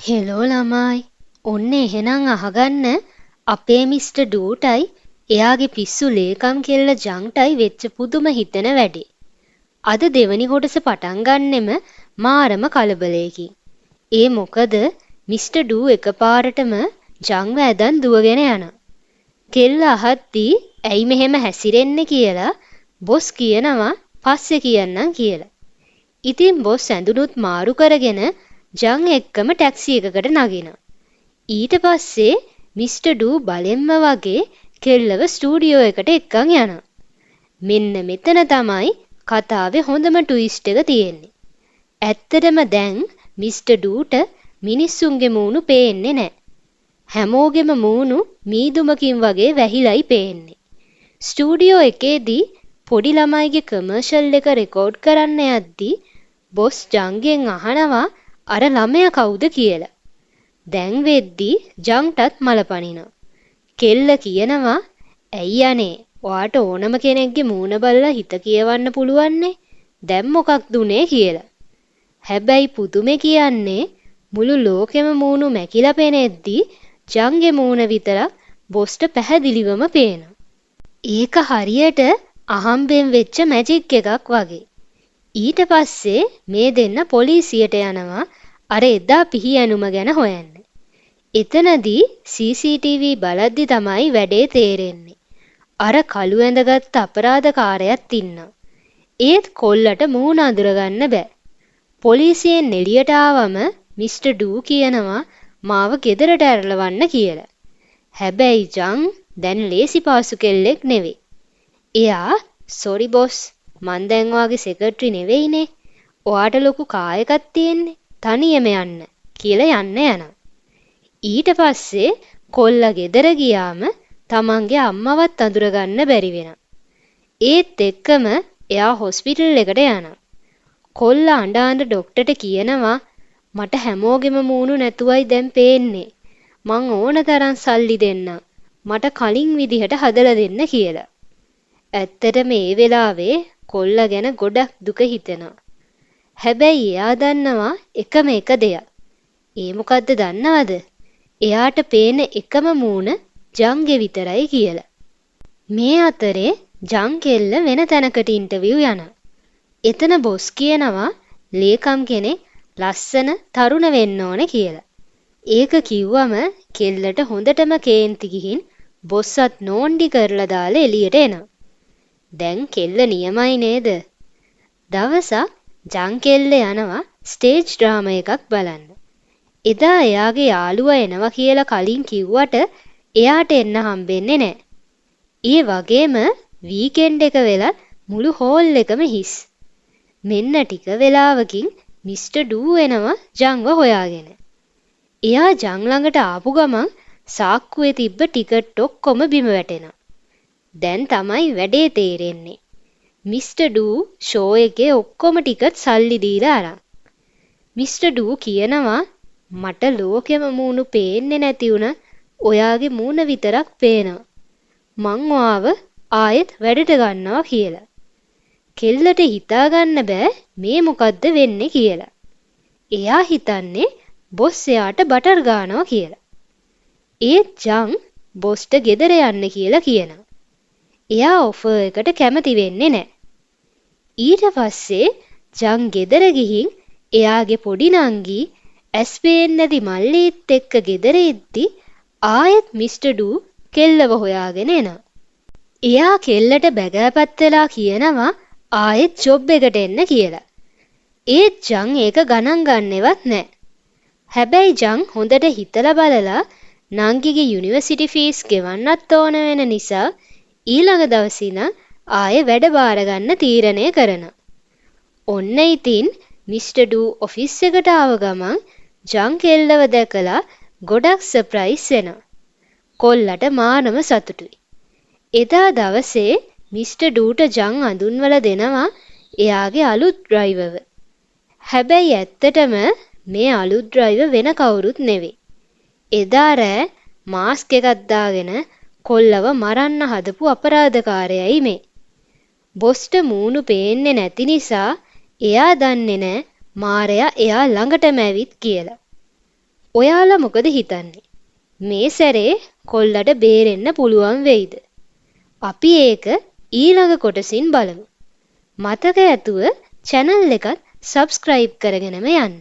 Hello ළමයි. ඔන්න එහෙනම් අහගන්න අපේ මිස්ටර් ඩූටයි එයාගේ පිස්සු ලේකම් කෙල්ල ජංටයි වෙච්ච පුදුම හිතෙන වැඩේ. අද දෙවනි කොටස පටන් ගන්නෙම මාරම කලබලයකින්. ඒ මොකද මිස්ටර් ඩූ එකපාරටම ජංව ඇදන් දුවගෙන යනවා. කෙල්ල අහද්දී ඇයි මෙහෙම හැසිරෙන්නේ කියලා බොස් කියනවා පස්සේ කියන්නම් කියලා. ඉතින් බොස් ඇඳුනුත් මාරු කරගෙන ජං එක්කම ටැක්සි එකකට නගිනවා. ඊට පස්සේ මිස්ටර් ඩූ බලෙන්ම වගේ කෙල්ලව ස්ටුඩියෝ එකට එක්කන් යනවා. මෙන්න මෙතන තමයි කතාවේ හොඳම ට්විස්ට් එක තියෙන්නේ. ඇත්තටම දැන් මිස්ටර් ඩූට මිනිස්සුන්ගේ මූණු පේන්නේ නැහැ. හැමෝගෙම මූණු මීදුමකින් වගේ වැහිලයි පේන්නේ. ස්ටුඩියෝ එකේදී පොඩි ළමයිගේ කමර්ෂල් එක රෙකෝඩ් කරන්න යද්දී බොස් ජංගෙන් අහනවා අර ළමයා කවුද කියලා. දැන් වෙද්දී ජංටත් මලපනිනවා. කෙල්ල කියනවා ඇයි අනේ ඔයාට ඕනම කෙනෙක්ගේ මූණ බලලා හිත කියවන්න පුළුවන්නේ දැන් මොකක්ද උනේ කියලා. හැබැයි පුදුමේ කියන්නේ මුළු ලෝකෙම මූණු මැකිලා පෙනෙද්දී ජංගේ මූණ විතරක් බොස්ට පැහැදිලිවම පේනවා. ඒක හරියට අහම්බෙන් වෙච්ච මැජික් එකක් වගේ. ඊට පස්සේ මේ දෙන්න පොලිසියට යනවා අර එදා පිහියනුම ගැන හොයන්න. එතනදී CCTV බලද්දි තමයි වැඩේ තේරෙන්නේ. අර කළු ඇඳගත් අපරාධකාරයත් ඉන්නවා. ඒත් කොල්ලට මූණ අඳුරගන්න බෑ. පොලිසියෙන් එළියට ආවම මිස්ටර් ඩූ කියනවා මාව ගෙදරට ඇරලවන්න කියලා. හැබැයි ජං දැන් ලේසි පාසු කෙල්ලෙක් නෙවෙයි. එයා "සෝරි බොස් මං දැන් ඔයාගේ සෙක්‍රටරි නෙවෙයිනේ. ඔයාට ලොකු කා එකක් තියෙන්නේ. තනියම යන්න" කියලා යන්න යනවා. ඊට පස්සේ කොල්ලා ගෙදර ගියාම තමන්ගේ අම්මවත් අඳුරගන්න බැරි වෙනවා. ඒත් එක්කම එයා හොස්පිටල් එකට යනවා. කොල්ලා අඬ අඬ ඩොක්ටර්ට කියනවා මට හැමෝගෙම මූණු නැතුවයි දැන් පේන්නේ. මං ඕන තරම් සල්ලි දෙන්නම්. මට කලින් විදිහට හදලා දෙන්න කියලා. ඇත්තටම මේ වෙලාවේ කොල්ලා ගැන ගොඩක් දුක හිතෙනවා. හැබැයි එයා දන්නවා එකම එක දෙයක්. ඒ මොකද්ද දන්නවද? එයාට පේන එකම මූණ ජංගේ විතරයි කියලා. මේ අතරේ ජං කෙල්ල වෙන තැනකට ඉන්ටර්විව් යනවා. එතන බොස් කියනවා ලේකම් කෙනෙක් ලස්සන තරුණ වෙන්න ඕනේ කියලා. ඒක කිව්වම කෙල්ලට හොඳටම කේන්ති ගිහින් බොස්සත් නෝන්ඩි කරලා දාලා එළියට එනවා. දැන් කෙල්ල නියමයි නේද? දවසක් ජං කෙල්ල යනවා ස්ටේජ් ඩ්‍රාමා එකක් බලන්න. එදා එයාගේ යාළුවා එනවා කියලා කලින් කිව්වට එයාට එන්න හම්බෙන්නේ නැහැ. ඒ වගේම වීකෙන්ඩ් එක වෙලත් මුළු හෝල් එකම හිස්. මෙන්න ටික වෙලාවකින් මිස්ටර් ඩූ එනවා ජංව හොයාගෙන. එයා ජං ළඟට ආපු ගමන් සාක්කුවේ තිබ්බ ටිකට් ඔක්කොම බිම වැටෙනවා. දැන් තමයි වැඩේ තේරෙන්නේ. මිස්ටර් ඩූ ෂෝ එකේ ඔක්කොම ටිකට් සල්ලි දීලා අරන්. මිස්ටර් ඩූ කියනවා මට ලෝකෙම මූණු පේන්නේ නැති වුණත් ඔයාගේ මූණ විතරක් පේනවා. මං ඔයාව ආයෙත් වැඩට ගන්නවා කියලා. කෙල්ලට හිතා ගන්න බෑ මේ මොකද්ද වෙන්නේ කියලා. එයා හිතන්නේ බොස් එයාට බටර් ගානවා කියලා. ඒත් ජං බොස්ට ගෙදර යන්න කියලා කියනවා. එයා ඔෆර් එකට කැමති වෙන්නේ නැහැ. ඊට පස්සේ ජං ගෙදර ගිහින් එයාගේ පොඩි නංගී ඇස් පේන්නේ නැති මල්ලිත් එක්ක ගෙදර එද්දි ආයෙත් මිස්ටර් ඩූ කෙල්ලව හොයාගෙන එනවා. එයා කෙල්ලට බැගෑපත් වෙලා කියනවා ආයෙත් ජොබ් එකට එන්න කියලා. ඒත් ජං ඒක ගණන් ගන්නෙවත් නැහැ. හැබැයි ජං හොඳට හිතලා බලලා නංගිගේ යුනිවර්සිටි ෆීස් ගෙවන්නත් ඕන වෙන නිසා ඊළඟ දවසේ ඉඳන් ආයෙ වැඩ බාර ගන්න තීරණය කරනවා. ඔන්න ඉතින් මිස්ටර් ඩූ ඔෆිස් එකට ආව ගමන් ජං කෙල්ලව දැකලා ගොඩක් සර්ප්‍රයිස් වෙනවා. කොල්ලට මානම සතුටුයි. එදා දවසේ මිස්ටර් ඩූට ජං අඳුන්වලා දෙනවා එයාගේ අලුත් ඩ්‍රයිවර්ව. හැබැයි ඇත්තටම මේ අලුත් ඩ්‍රයිවර් වෙන කවුරුත් නෙවෙයි. එදා රෑ මාස්ක් එකක් දාගෙන කොල්ලව මරන්න හදපු අපරාධකාරයයි මේ. බොස්ට මූණු පේන්නේ නැති නිසා එයා දන්නේ නැහැ මාරයා එයා ළඟටම ඇවිත් කියලා. ඔයාලා මොකද හිතන්නේ? මේ සැරේ කොල්ලට බේරෙන්න පුළුවන් වෙයිද? අපි ඒක ඊළඟ කොටසින් බලමු. මතක ඇතුව channel එකත් subscribe කරගෙනම යන්න.